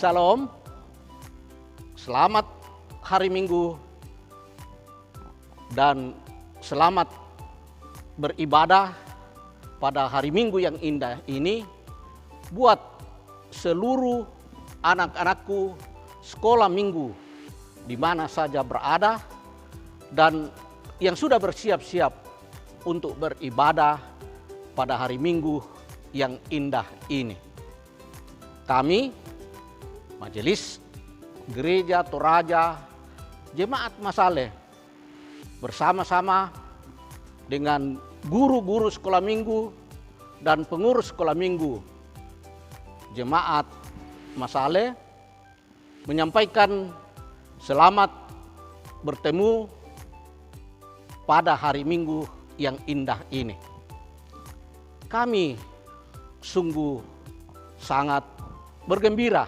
Shalom, selamat hari Minggu dan selamat beribadah pada hari Minggu yang indah ini buat seluruh anak-anakku sekolah minggu di mana saja berada dan yang sudah bersiap-siap untuk beribadah pada hari Minggu yang indah ini. Kami, Majelis Gereja Toraja Jemaat Masaleh, bersama-sama dengan guru-guru sekolah minggu dan pengurus sekolah minggu Jemaat Masaleh menyampaikan selamat bertemu pada hari Minggu yang indah ini. Kami sungguh sangat bergembira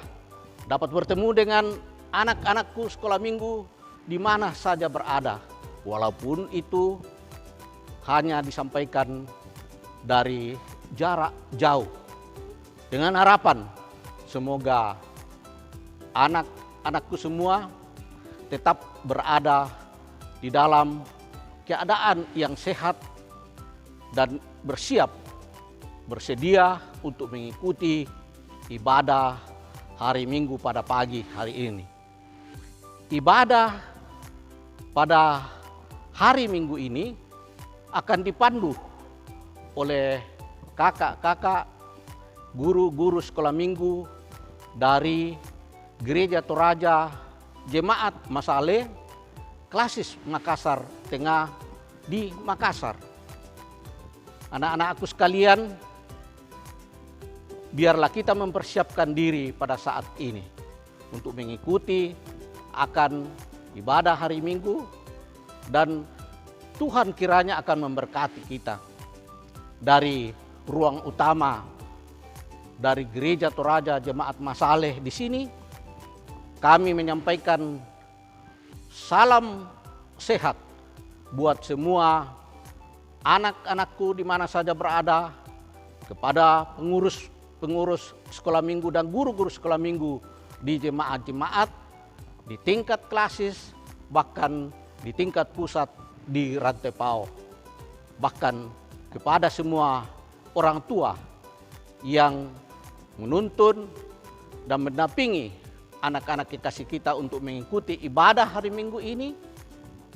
dapat bertemu dengan anak-anakku sekolah minggu di mana saja berada, walaupun itu hanya disampaikan dari jarak jauh. Dengan harapan semoga anak-anakku semua tetap berada di dalam keadaan yang sehat dan bersedia untuk mengikuti ibadah hari Minggu pada pagi hari ini. Ibadah pada hari Minggu ini akan dipandu oleh kakak-kakak guru-guru sekolah minggu dari Gereja Toraja Jemaat Masaleh Klasis Makassar Tengah di Makassar. Anak-anakku sekalian, biarlah kita mempersiapkan diri pada saat ini untuk mengikuti akan ibadah hari Minggu dan Tuhan kiranya akan memberkati kita. Dari ruang utama dari Gereja Toraja Jemaat Masaleh di sini, kami menyampaikan salam sehat buat semua anak-anakku di mana saja berada, kepada pengurus sekolah minggu dan guru-guru sekolah minggu di jemaat-jemaat, di tingkat klasis, bahkan di tingkat pusat di Rantepao. Bahkan kepada semua orang tua yang menuntun dan mendampingi anak-anak kekasih kita untuk mengikuti ibadah hari Minggu ini,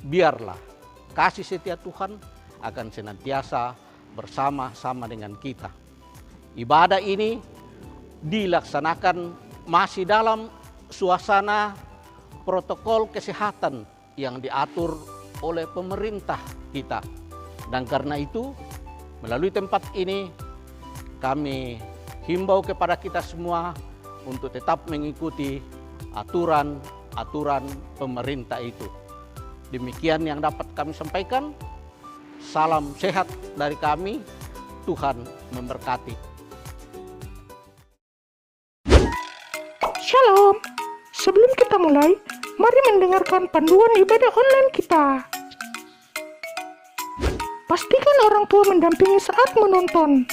biarlah kasih setia Tuhan akan senantiasa bersama-sama dengan kita. Ibadah ini dilaksanakan masih dalam suasana protokol kesehatan yang diatur oleh pemerintah kita. Dan karena itu, melalui tempat ini kami himbau kepada kita semua untuk tetap mengikuti aturan pemerintah itu. Demikian yang dapat kami sampaikan. Salam sehat dari kami. Tuhan memberkati. Shalom, sebelum kita mulai, mari mendengarkan panduan ibadah online kita. Pastikan orang tua mendampingi saat menonton.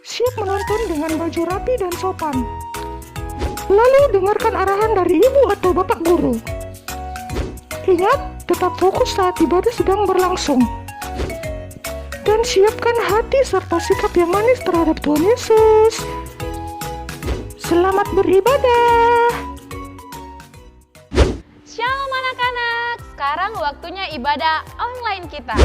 Siap menonton dengan baju rapi dan sopan. Lalu dengarkan arahan dari ibu atau bapak guru. Ingat, tetap fokus saat ibadah sedang berlangsung. Dan siapkan hati serta sikap yang manis terhadap Tuhan Yesus. Selamat beribadah. Shalom anak-anak, sekarang waktunya ibadah online kita.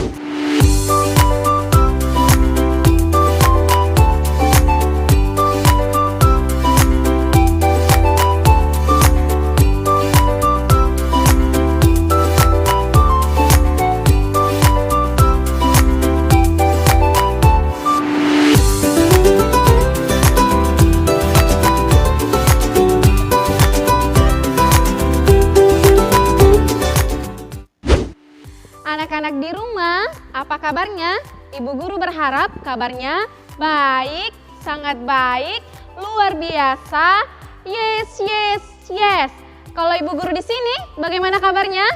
Anak-anak di rumah, apa kabarnya? Ibu guru berharap kabarnya baik, sangat baik, luar biasa. Yes, yes, yes. Kalau ibu guru di sini, bagaimana kabarnya?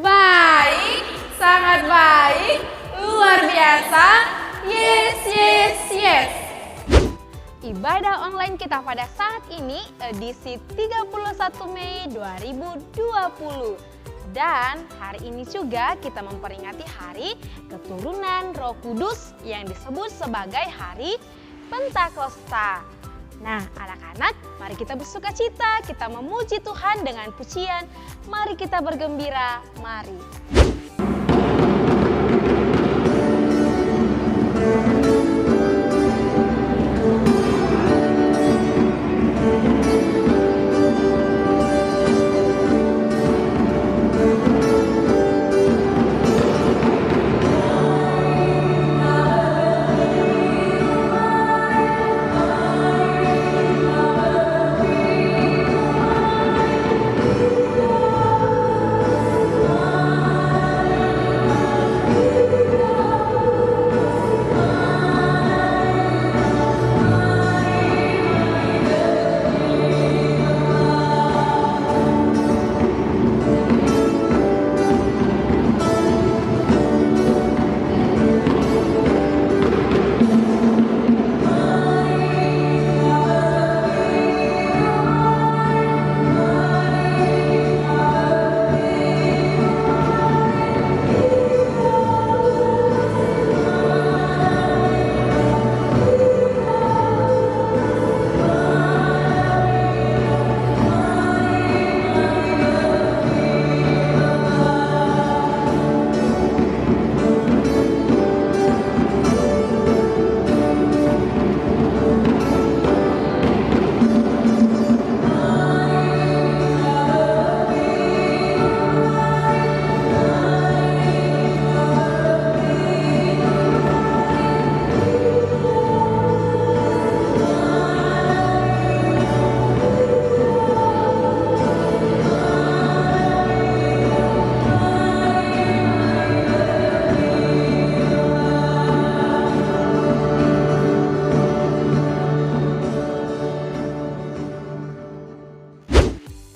Baik, sangat baik, luar biasa. Yes, yes, yes. ibadah online kita pada saat ini edisi 31 Mei 2020. Dan hari ini juga kita memperingati hari keturunan Roh Kudus yang disebut sebagai hari Pentakosta. Nah, anak-anak, mari kita bersuka cita, kita memuji Tuhan dengan pujian. Mari kita bergembira, mari.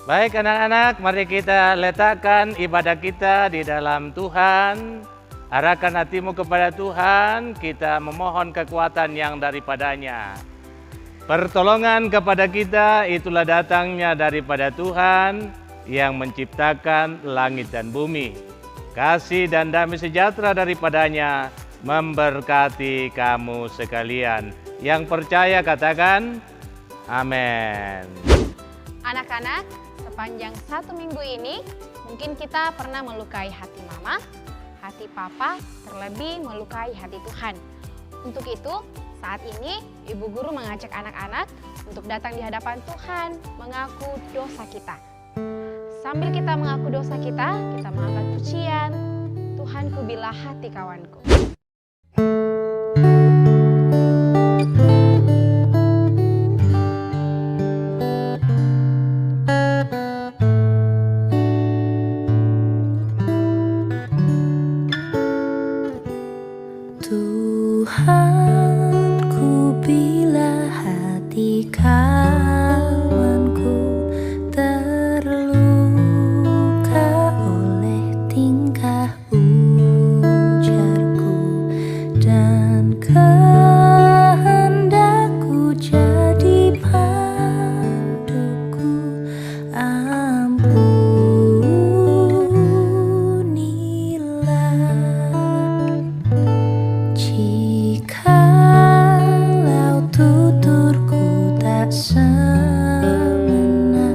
Baik anak-anak, mari kita letakkan ibadah kita di dalam Tuhan. Arahkan hatimu kepada Tuhan, kita memohon kekuatan yang daripadanya. Pertolongan kepada kita itulah datangnya daripada Tuhan yang menciptakan langit dan bumi. Kasih dan damai sejahtera daripadanya memberkati kamu sekalian. Yang percaya katakan, amin. Anak-anak, sepanjang 1 minggu ini, mungkin kita pernah melukai hati mama, hati papa, terlebih melukai hati Tuhan. Untuk itu, saat ini Ibu Guru mengajak anak-anak untuk datang di hadapan Tuhan, mengaku dosa kita. Sambil kita mengaku dosa kita mengangkat pujian, Tuhanku bila hati kawanku. Tuhanku bila hati kawanku terluka oleh tingkah ujarku dan kehendakku jadi paduku, jikalau tuturku tak semena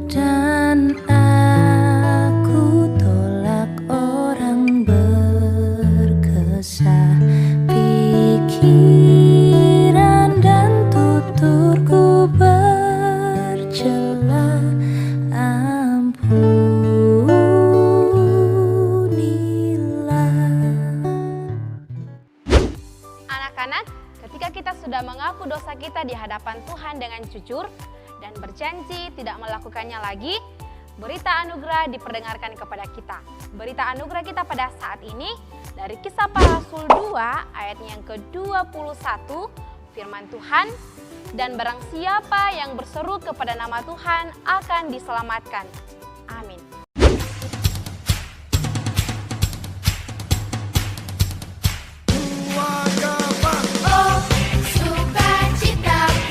dan aku tolak orang berkesah, pikiran dan tuturku bercela, Anak-anak, ketika kita sudah mengaku dosa kita di hadapan Tuhan dengan jujur dan berjanji tidak melakukannya lagi, berita anugerah diperdengarkan kepada kita. Berita anugerah kita pada saat ini dari Kisah Para Rasul 2 ayat yang ke-21, firman Tuhan, dan barang siapa yang berseru kepada nama Tuhan akan diselamatkan. Amin. sukacita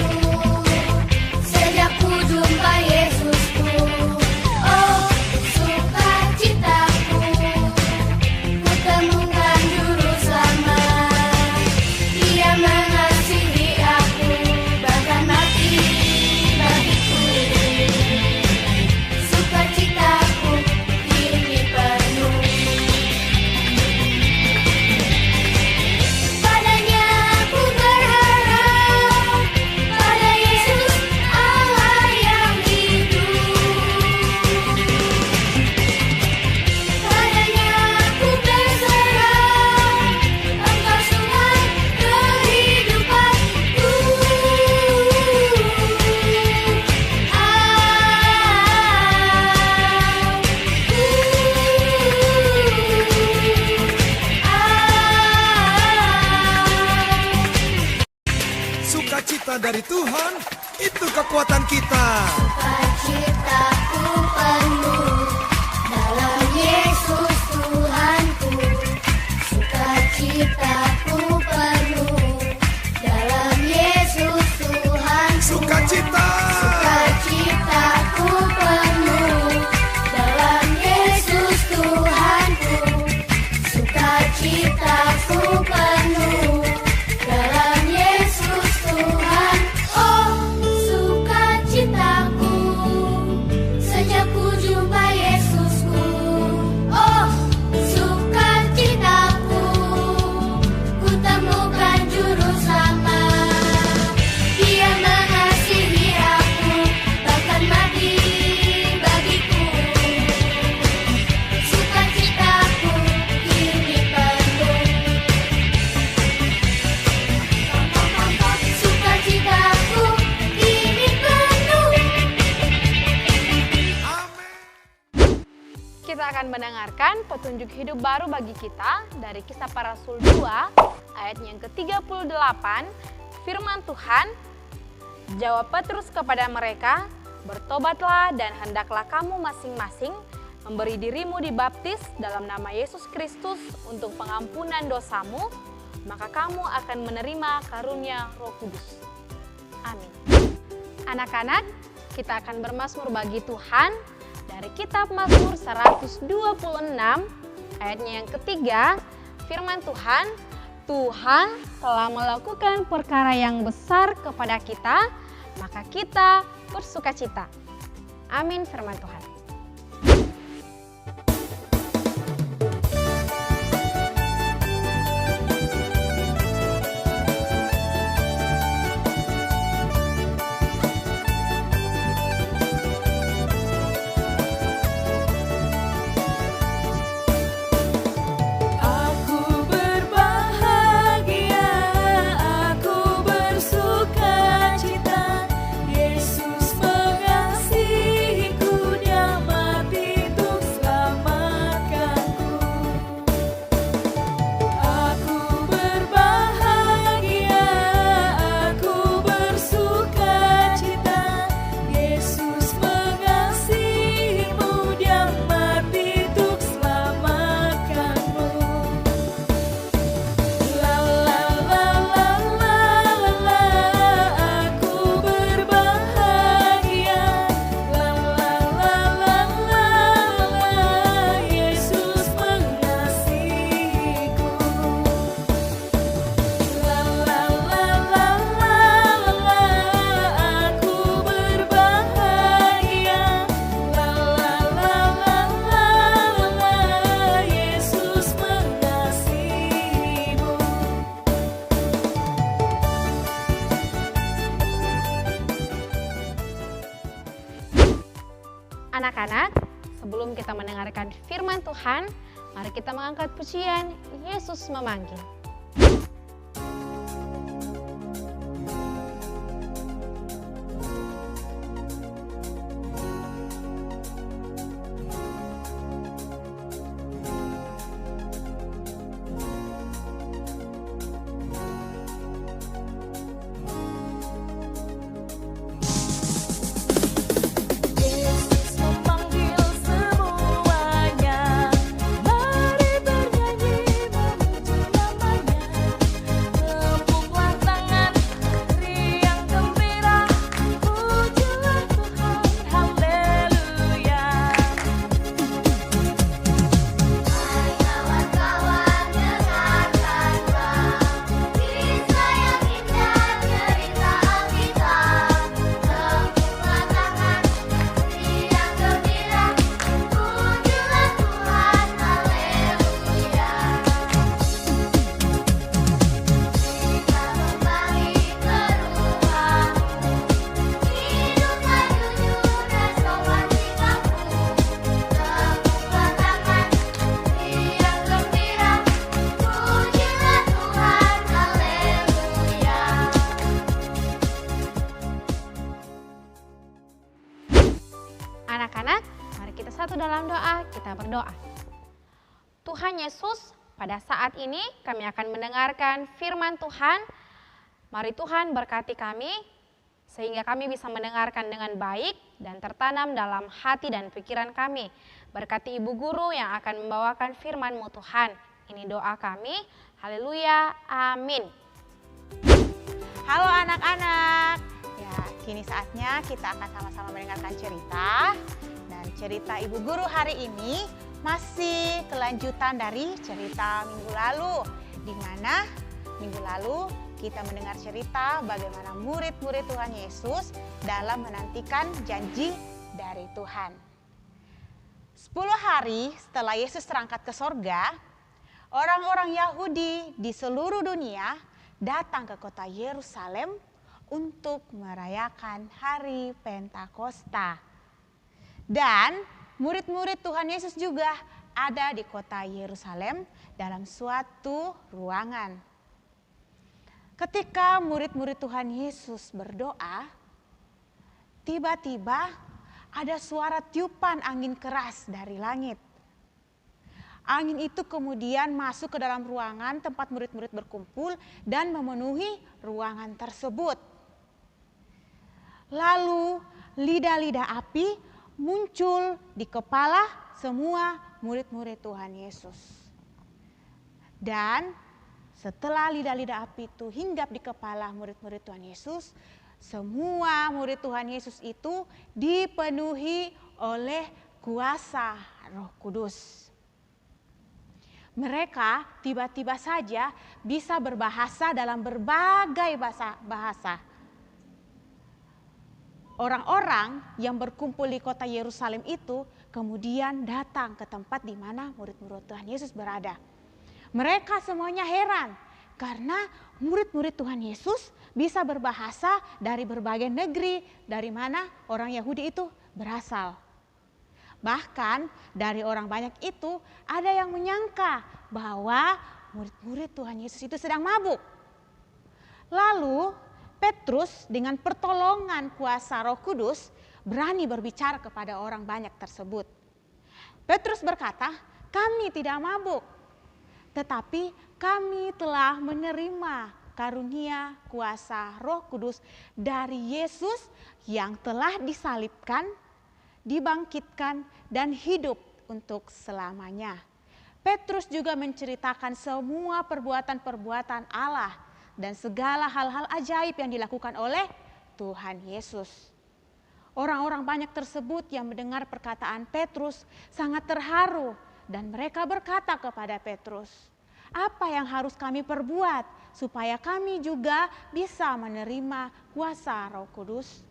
dari Tuhan, itu kekuatan kita. Sukacitaku penuh dalam Yesus Tuhanku. Sukacitaku penuh dalam Yesus Tuhanku. Sukacita. Sukacitaku penuh dalam Yesus Tuhanku. Sukacitaku penuh dalam Yesus Tuhan. Oh, sukacitaku sejak ku jumpa Yesusku. Oh, sukacitaku ku temukan juru selamat. Dia mengasihi aku, bahkan mati bagiku. Sukacitaku kini penuh. Sukacitaku kini penuh. Kita akan mendengarkan petunjuk hidup baru bagi kita dari Kisah Para Rasul 2 ayat yang ke-38. Firman Tuhan, jawab Petrus kepada mereka, bertobatlah dan hendaklah kamu masing-masing memberi dirimu dibaptis dalam nama Yesus Kristus untuk pengampunan dosamu, maka kamu akan menerima karunia Roh Kudus. Amin. Anak-anak, kita akan bermazmur bagi Tuhan dari kitab Mazmur 126 ayatnya yang ketiga. Firman Tuhan, Tuhan telah melakukan perkara yang besar kepada kita, maka kita bersukacita. Amin firman Tuhan. Aku berbahagia, aku bersukacita. Yesus mengasihiku, Dia mati untuk selamatkanku. Aku berbahagia, aku bersukacita. Yesus mengasihimu, Dia mati untuk selamatkanmu. La la la la la la, aku berbahagia. La la la la la la, Yesus mengasihiku. La la la la la la, aku berbahagia. La la la la la la, Yesus mengasihimu. Anak-anak, sebelum kita mendengarkan firman Tuhan, mari kita mengangkat pujian Yesus memanggil. Yesus memanggil semuanya, mari bernyanyi memuji namanya. Tepuklah tangan, riang gembira, pujilah Tuhan, haleluya. Hai kawan-kawan, dengarkanlah kisah yang indah, cerita Alkitab. Tepuklah tangan, riang gembira, pujilah Tuhan, haleluya. Kita kembali ke rumahmu, hiduplah jujur dan sopan sikapmu. Tepuklah tangan, riang gembira, pujilah Tuhan, haleluya. Anak-anak, mari kita satu dalam doa, kita berdoa. Tuhan Yesus, pada saat ini kami akan mendengarkan firman Tuhan. Mari Tuhan berkati kami, sehingga kami bisa mendengarkan dengan baik dan tertanam dalam hati dan pikiran kami. Berkati Ibu Guru yang akan membawakan firman-Mu Tuhan. Ini doa kami. Haleluya. Amin. Halo anak-anak. Ya, kini saatnya kita akan sama-sama mendengarkan cerita. Dan cerita Ibu Guru hari ini masih kelanjutan dari cerita minggu lalu, di mana minggu lalu kita mendengar cerita bagaimana murid-murid Tuhan Yesus dalam menantikan janji dari Tuhan. 10 hari setelah Yesus terangkat ke sorga, orang-orang Yahudi di seluruh dunia datang ke kota Yerusalem untuk merayakan hari Pentakosta. Dan murid-murid Tuhan Yesus juga ada di kota Yerusalem dalam suatu ruangan. Ketika murid-murid Tuhan Yesus berdoa, tiba-tiba ada suara tiupan angin keras dari langit. Angin itu kemudian masuk ke dalam ruangan tempat murid-murid berkumpul dan memenuhi ruangan tersebut. Lalu lidah-lidah api muncul di kepala semua murid-murid Tuhan Yesus. Dan setelah lidah-lidah api itu hinggap di kepala murid-murid Tuhan Yesus, semua murid Tuhan Yesus itu dipenuhi oleh kuasa Roh Kudus. Mereka tiba-tiba saja bisa berbahasa dalam berbagai bahasa. Orang-orang yang berkumpul di kota Yerusalem itu kemudian datang ke tempat di mana murid-murid Tuhan Yesus berada. Mereka semuanya heran karena murid-murid Tuhan Yesus bisa berbahasa dari berbagai negeri dari mana orang Yahudi itu berasal. Bahkan dari orang banyak itu ada yang menyangka bahwa murid-murid Tuhan Yesus itu sedang mabuk. Lalu Petrus dengan pertolongan kuasa Roh Kudus berani berbicara kepada orang banyak tersebut. Petrus berkata, "Kami tidak mabuk. Tetapi kami telah menerima karunia kuasa Roh Kudus dari Yesus yang telah disalibkan, dibangkitkan, dan hidup untuk selamanya." Petrus juga menceritakan semua perbuatan-perbuatan Allah dan segala hal-hal ajaib yang dilakukan oleh Tuhan Yesus. Orang-orang banyak tersebut yang mendengar perkataan Petrus sangat terharu. Dan mereka berkata kepada Petrus, "Apa yang harus kami perbuat supaya kami juga bisa menerima kuasa Roh Kudus?"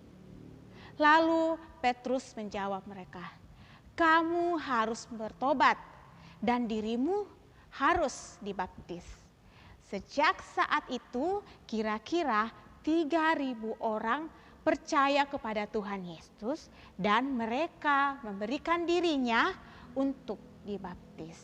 Lalu Petrus menjawab mereka, "Kamu harus bertobat dan dirimu harus dibaptis." Sejak saat itu kira-kira 3.000 orang percaya kepada Tuhan Yesus dan mereka memberikan dirinya untuk dibaptis.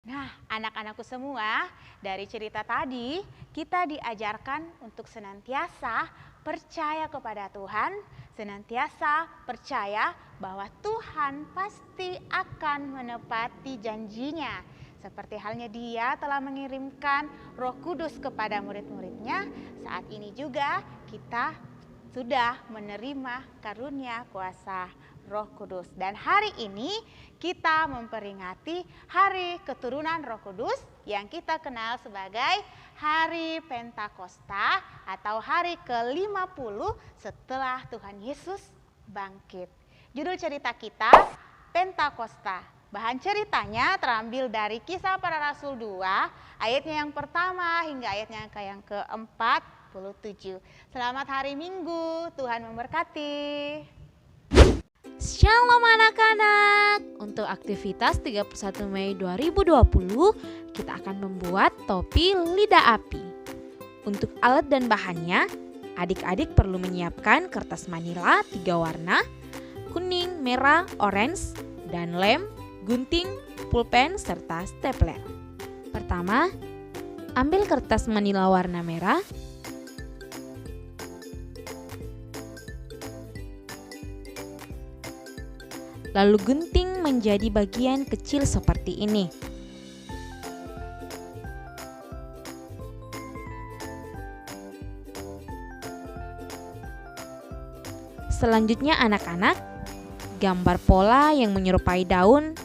Nah, anak-anakku semua, dari cerita tadi kita diajarkan untuk senantiasa percaya kepada Tuhan, senantiasa percaya bahwa Tuhan pasti akan menepati janjinya. Seperti halnya Dia telah mengirimkan Roh Kudus kepada murid-muridnya, saat ini juga kita sudah menerima karunia kuasa Roh Kudus. Dan hari ini kita memperingati hari keturunan Roh Kudus yang kita kenal sebagai Hari Pentakosta atau hari ke-50 setelah Tuhan Yesus bangkit. Judul cerita kita Pentakosta. Bahan ceritanya terambil dari Kisah Para Rasul 2 ayatnya yang pertama hingga ayatnya yang ke-47. Selamat hari Minggu, Tuhan memberkati. Shalom anak-anak. Untuk aktivitas 31 Mei 2020, kita akan membuat topi lidah api. Untuk alat dan bahannya, adik-adik perlu menyiapkan kertas manila 3 warna, kuning, merah, orange, dan lem, gunting, pulpen, serta stapler. Pertama, ambil kertas manila warna merah. Lalu gunting menjadi bagian kecil seperti ini. Selanjutnya anak-anak, gambar pola yang menyerupai daun.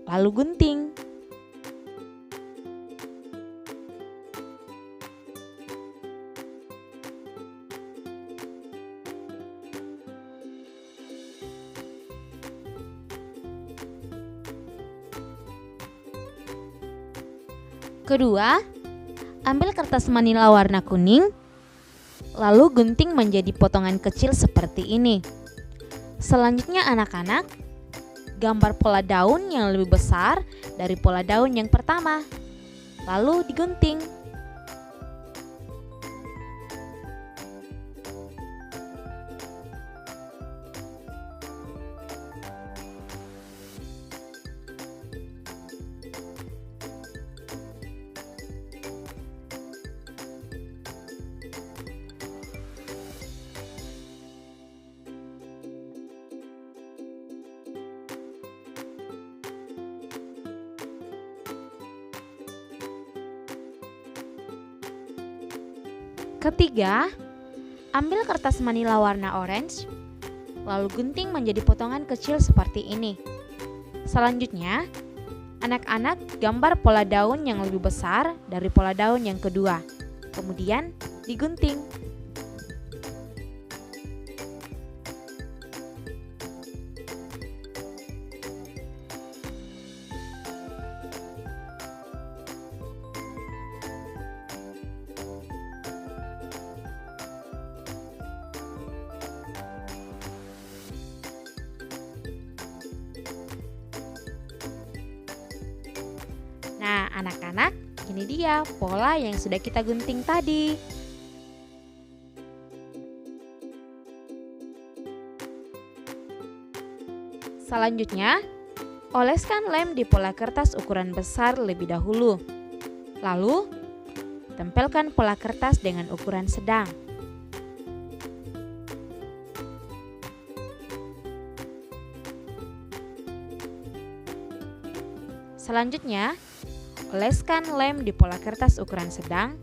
Lalu gunting. Kedua, ambil kertas manila warna kuning, lalu gunting menjadi potongan kecil seperti ini. Selanjutnya anak-anak, gambar pola daun yang lebih besar dari pola daun yang pertama, lalu digunting. Ketiga, ambil kertas manila warna orange, lalu gunting menjadi potongan kecil seperti ini. Selanjutnya, anak-anak gambar pola daun yang lebih besar dari pola daun yang kedua, kemudian digunting. Nah, anak-anak, ini dia pola yang sudah kita gunting tadi. Selanjutnya, oleskan lem di pola kertas ukuran besar lebih dahulu. Lalu, tempelkan pola kertas dengan ukuran sedang. Selanjutnya, oleskan lem di pola kertas ukuran sedang,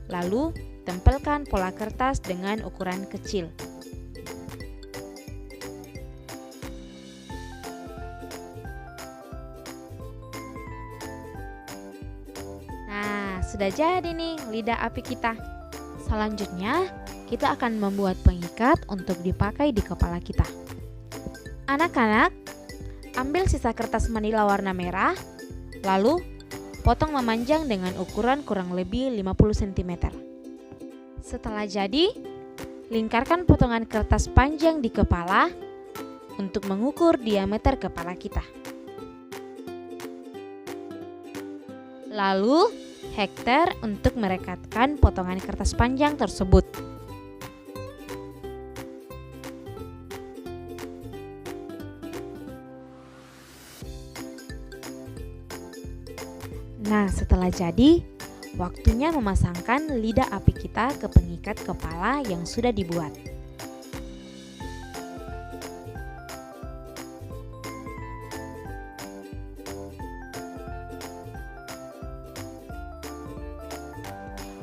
lalu tempelkan pola kertas dengan ukuran kecil. Nah, sudah jadi nih lidah api kita. Selanjutnya, kita akan membuat pengikat untuk dipakai di kepala kita. Anak-anak, ambil sisa kertas manila warna merah, lalu potong memanjang dengan ukuran kurang lebih 50 cm. Setelah jadi, lingkarkan potongan kertas panjang di kepala untuk mengukur diameter kepala kita. Lalu, hektar untuk merekatkan potongan kertas panjang tersebut. Nah, setelah jadi, waktunya memasangkan lidah api kita ke pengikat kepala yang sudah dibuat.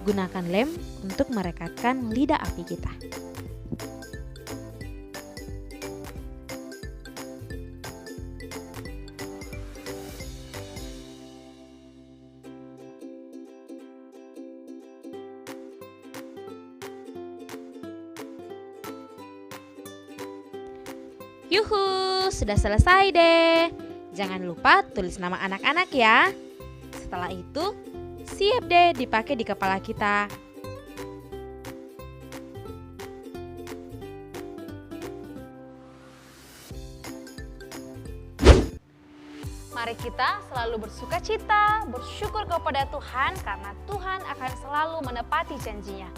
Gunakan lem untuk merekatkan lidah api kita. Yuhu, sudah selesai deh. Jangan lupa tulis nama anak-anak ya. Setelah itu, siap deh dipakai di kepala kita. Mari kita selalu bersuka cita, bersyukur kepada Tuhan karena Tuhan akan selalu menepati janjinya.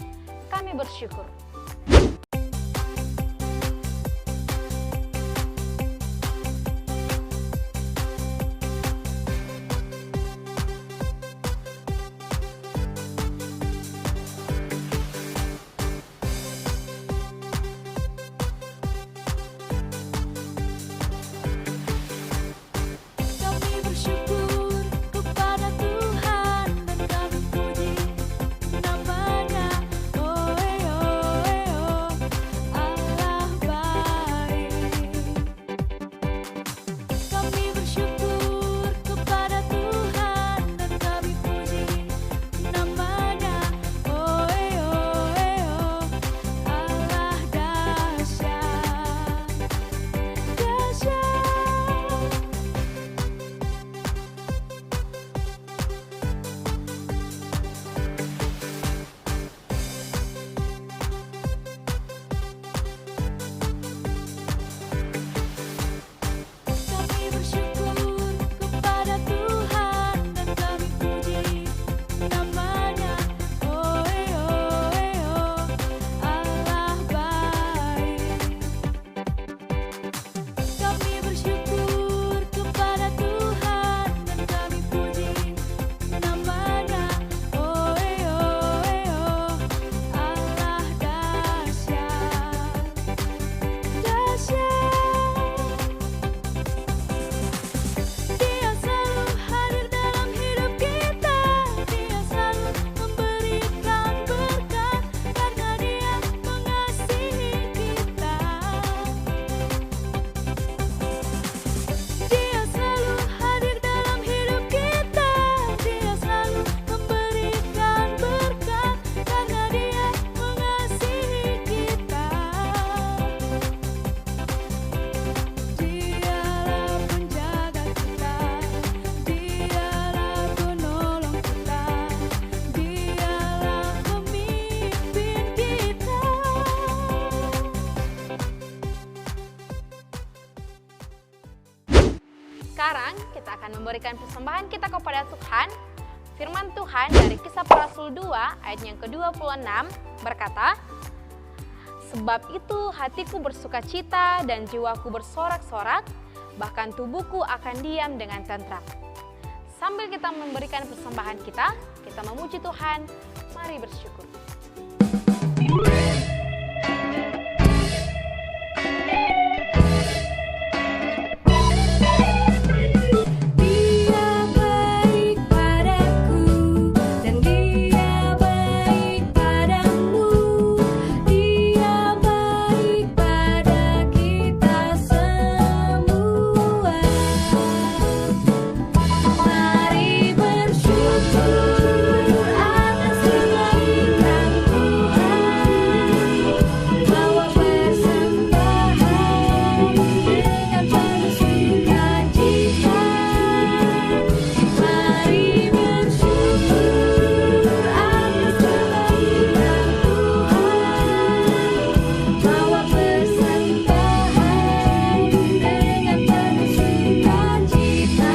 Kami bersyukur. kita akan memberikan persembahan kita kepada Tuhan. Firman Tuhan dari Kisah Para Rasul 2 ayat yang ke-26 berkata, "Sebab itu hatiku bersukacita dan jiwaku bersorak-sorak, bahkan tubuhku akan diam dengan tentram." Sambil kita memberikan persembahan kita memuji Tuhan. Mari bersyukur. Dia baik padaku dan Dia baik padamu. Dia baik pada kita semua. Mari bersyukur atas kebaikan Tuhan. Bawa persembahan dengan penuh sukacita. Mari bersyukur atas kebaikan Tuhan. Bawa persembahan dengan penuh sukacita.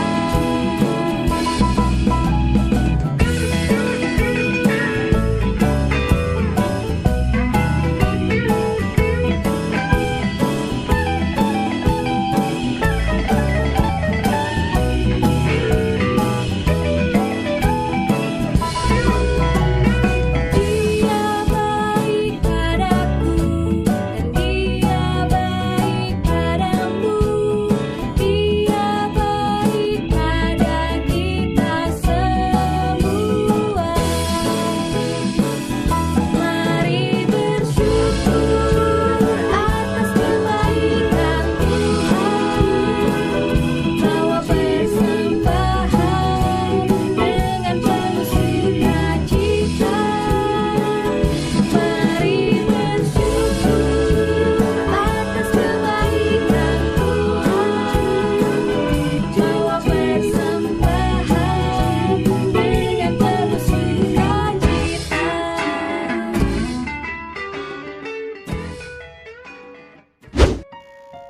Dia baik padaku dan Dia baik padamu. Dia baik pada kita semua. Mari bersyukur atas kebaikan Tuhan. Bawa persembahan dengan penuh sukacita. Mari bersyukur atas kebaikan Tuhan. Bawa persembahan dengan penuh sukacita.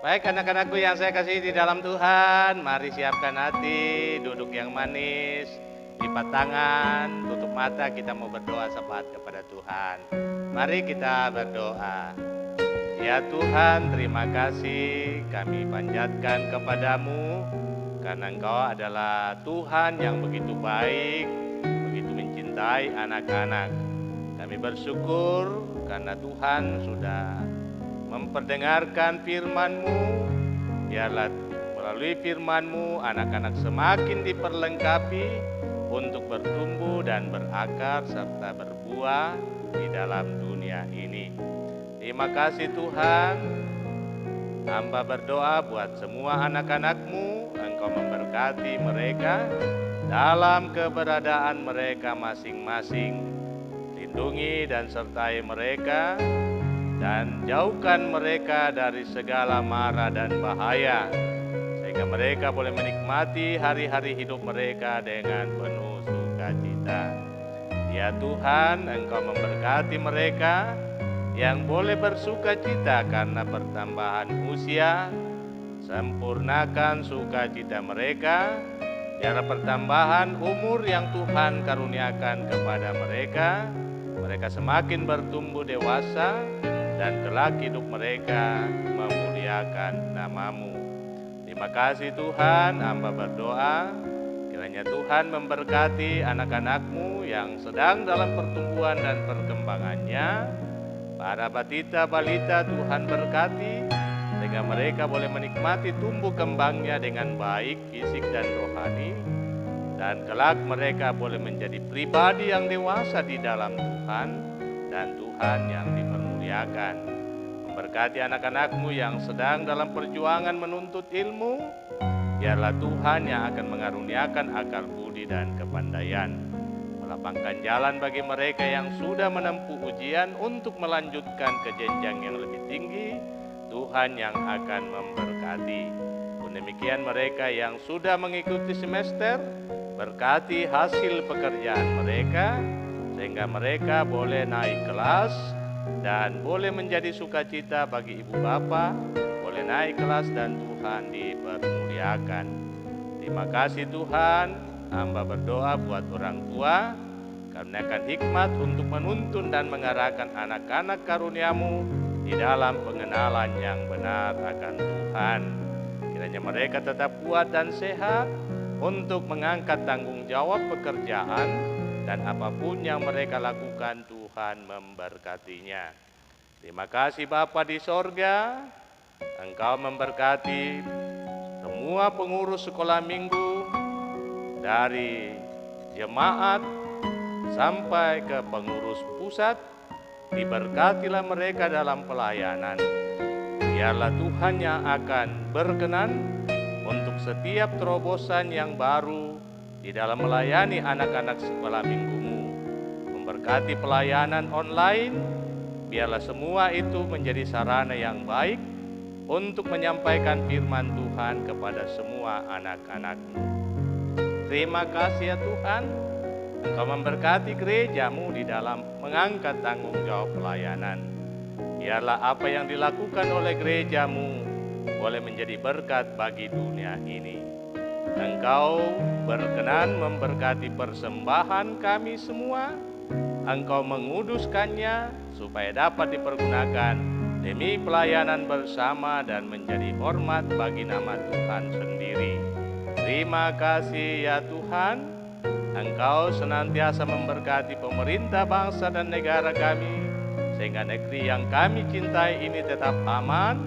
Baik anak-anakku yang saya kasih di dalam Tuhan, mari siapkan hati, duduk yang manis, lipat tangan, tutup mata, kita mau berdoa sesaat kepada Tuhan. Mari kita berdoa. Ya Tuhan, terima kasih kami panjatkan kepadamu, karena Engkau adalah Tuhan yang begitu baik, begitu mencintai anak-anak. Kami bersyukur karena Tuhan sudah memperdengarkan firman-Mu. Biarlah melalui firman-Mu anak-anak semakin diperlengkapi untuk bertumbuh dan berakar serta berbuah di dalam dunia ini. Terima kasih Tuhan. Hamba berdoa buat semua anak-anak-Mu, Engkau memberkati mereka dalam keberadaan mereka masing-masing. Lindungi dan sertai mereka, dan jauhkan mereka dari segala mara dan bahaya, sehingga mereka boleh menikmati hari-hari hidup mereka dengan penuh sukacita. Ya Tuhan, Engkau memberkati mereka yang boleh bersukacita karena pertambahan usia. Sempurnakan sukacita mereka, biarlah pertambahan umur yang Tuhan karuniakan kepada mereka, mereka semakin bertumbuh dewasa, dan kelak hidup mereka memuliakan nama-Mu. Terima kasih Tuhan, hamba berdoa, kiranya Tuhan memberkati anak-anak-Mu yang sedang dalam pertumbuhan dan perkembangannya. Para batita balita Tuhan berkati, sehingga mereka boleh menikmati tumbuh kembangnya dengan baik fisik dan rohani, dan kelak mereka boleh menjadi pribadi yang dewasa di dalam Tuhan, dan Tuhan yang dipermuliakan. Memberkati anak-anak-Mu yang sedang dalam perjuangan menuntut ilmu, biarlah Tuhan yang akan mengaruniakan akal budi dan kepandaian, melapangkan jalan bagi mereka yang sudah menempuh ujian untuk melanjutkan ke jenjang yang lebih tinggi. Tuhan yang akan memberkati. Pun demikian mereka yang sudah mengikuti semester, berkati hasil pekerjaan mereka, sehingga mereka boleh naik kelas dan boleh menjadi sukacita bagi ibu bapa, boleh naik kelas dan Tuhan dipermuliakan. Terima kasih Tuhan, hamba berdoa buat orang tua, karuniakan hikmat untuk menuntun dan mengarahkan anak-anak karunia-Mu di dalam pengenalan yang benar akan Tuhan. Kiranya mereka tetap kuat dan sehat untuk mengangkat tanggung jawab pekerjaan dan apapun yang mereka lakukan, Tuhan memberkatinya. Terima kasih Bapa di sorga, Engkau memberkati semua pengurus sekolah minggu dari jemaat sampai ke pengurus pusat. Diberkatilah mereka dalam pelayanan. Biarlah Tuhan yang akan berkenan untuk setiap terobosan yang baru di dalam melayani anak-anak sekolah minggu-Mu. Memberkati pelayanan online, biarlah semua itu menjadi sarana yang baik untuk menyampaikan firman Tuhan kepada semua anak-anak-Mu. Terima kasih ya Tuhan, Engkau memberkati gereja-Mu di dalam mengangkat tanggung jawab pelayanan. Biarlah apa yang dilakukan oleh gereja-Mu boleh menjadi berkat bagi dunia ini. Engkau berkenan memberkati persembahan kami semua. Engkau menguduskannya supaya dapat dipergunakan demi pelayanan bersama dan menjadi hormat bagi nama Tuhan sendiri. Terima kasih ya Tuhan, Engkau senantiasa memberkati pemerintah bangsa dan negara kami, sehingga negeri yang kami cintai ini tetap aman,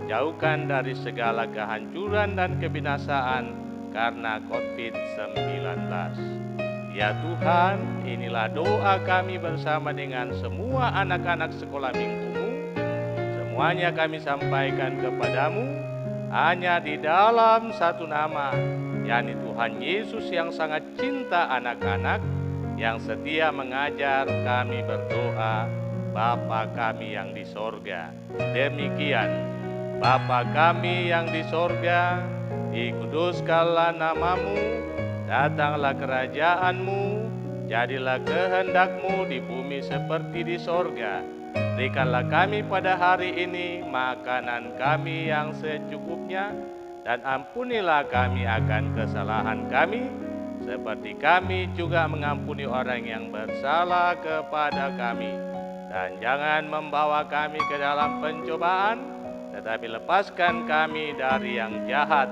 jauhkan dari segala kehancuran dan kebinasaan karena COVID-19. Ya Tuhan, inilah doa kami bersama dengan semua anak-anak sekolah minggu-Mu. Semuanya kami sampaikan kepadamu hanya di dalam satu nama, yakni Tuhan Yesus yang sangat cinta anak-anak, yang setia mengajar kami berdoa, Bapa kami yang di sorga. Demikian, Bapa kami yang di sorga, dikuduskanlah nama-Mu, datanglah kerajaan-Mu, jadilah kehendak-Mu di bumi seperti di sorga. Berikanlah kami pada hari ini makanan kami yang secukupnya, dan ampunilah kami akan kesalahan kami, seperti kami juga mengampuni orang yang bersalah kepada kami. Dan jangan membawa kami ke dalam pencobaan, tetapi lepaskan kami dari yang jahat,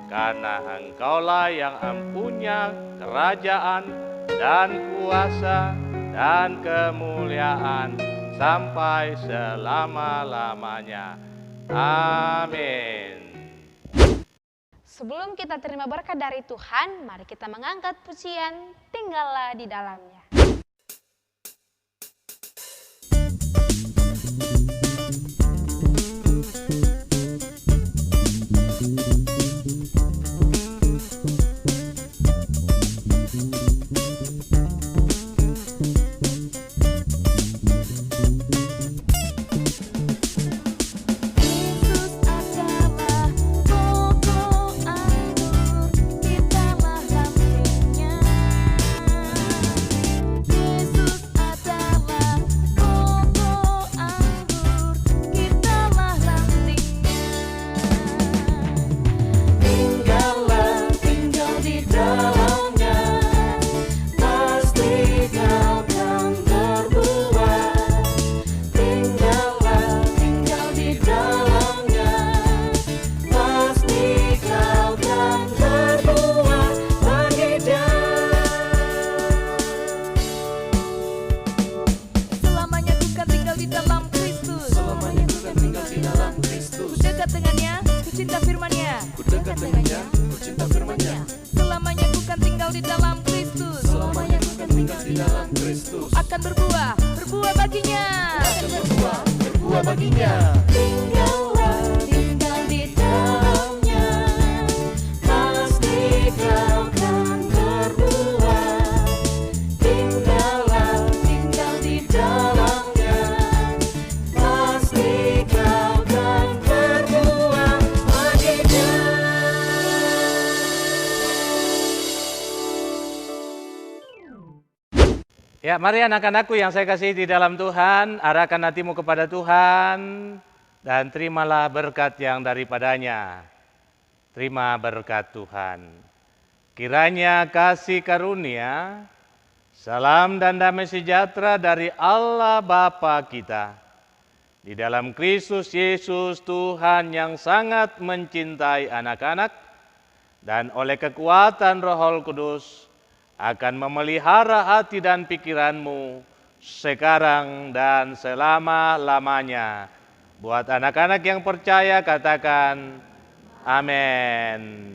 karena Engkaulah yang mempunyai kerajaan dan kuasa dan kemuliaan sampai selama-lamanya. Amin. Sebelum kita terima berkat dari Tuhan, mari kita mengangkat pujian Tinggallah di Dalamnya. Akan berbuah baginya. Tinggallah, tinggal di dalamnya, pasti kau kan berbuah. Tinggallah, tinggal di dalamnya, pasti kau kan berbuah baginya. Ya, mari anak-anakku yang saya kasih di dalam Tuhan, arahkan hatimu kepada Tuhan dan terimalah berkat yang daripadanya. Terima berkat Tuhan. Kiranya kasih karunia, salam dan damai sejahtera dari Allah Bapa kita, di dalam Kristus Yesus Tuhan yang sangat mencintai anak-anak, dan oleh kekuatan Roh Kudus akan memelihara hati dan pikiranmu sekarang dan selama-lamanya. Buat anak-anak yang percaya katakan amin.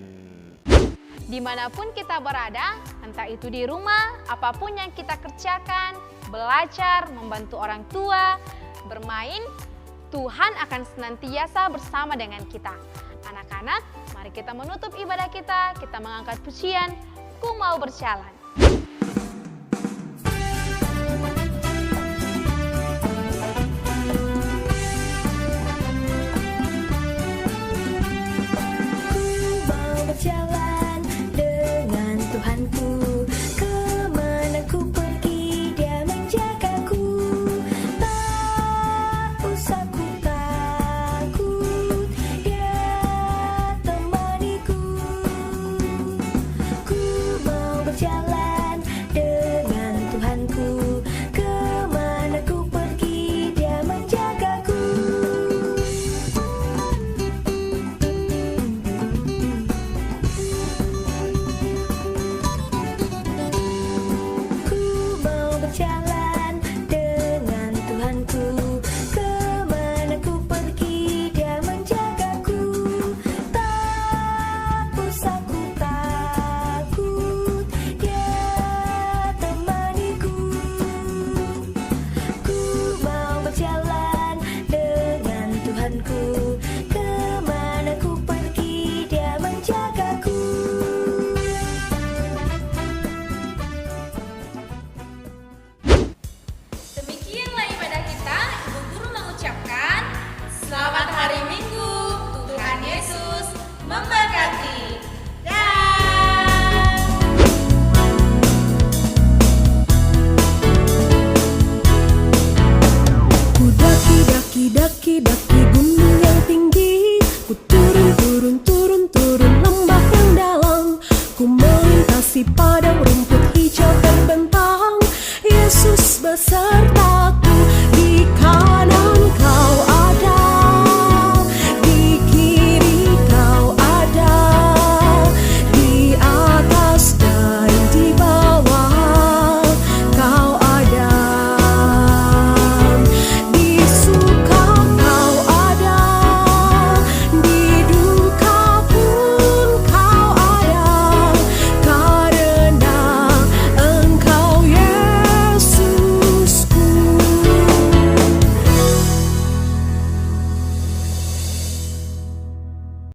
Dimanapun kita berada, entah itu di rumah, apapun yang kita kerjakan, belajar, membantu orang tua, bermain, Tuhan akan senantiasa bersama dengan kita. Anak-anak, mari kita menutup ibadah kita mengangkat pujian, Ku Mau Berjalan. Berjalan dengan Tuhanku, kemana ku pergi Dia menjagaku. Tak usah ku takut, Dia temaniku. Ku mau berjalan dengan Tuhanku, kemana ku pergi Dia menjagaku. Berjalan dengan Tuhanku, kemana ku pergi Dia menjagaku. Tak usah ku takut, Dia temaniku. Ku mau berjalan dengan Tuhanku, kemana ku pergi Dia menjagaku. Demikianlah ibadah kita. Ibu Guru mengucapkan selamat hari Minggu. Tuhan Yesus memberkati. Ku daki gunung yang tinggi, ku turun lembah yang dalam, ku melintasi padang rumput hijau terbentang, Yesus beserta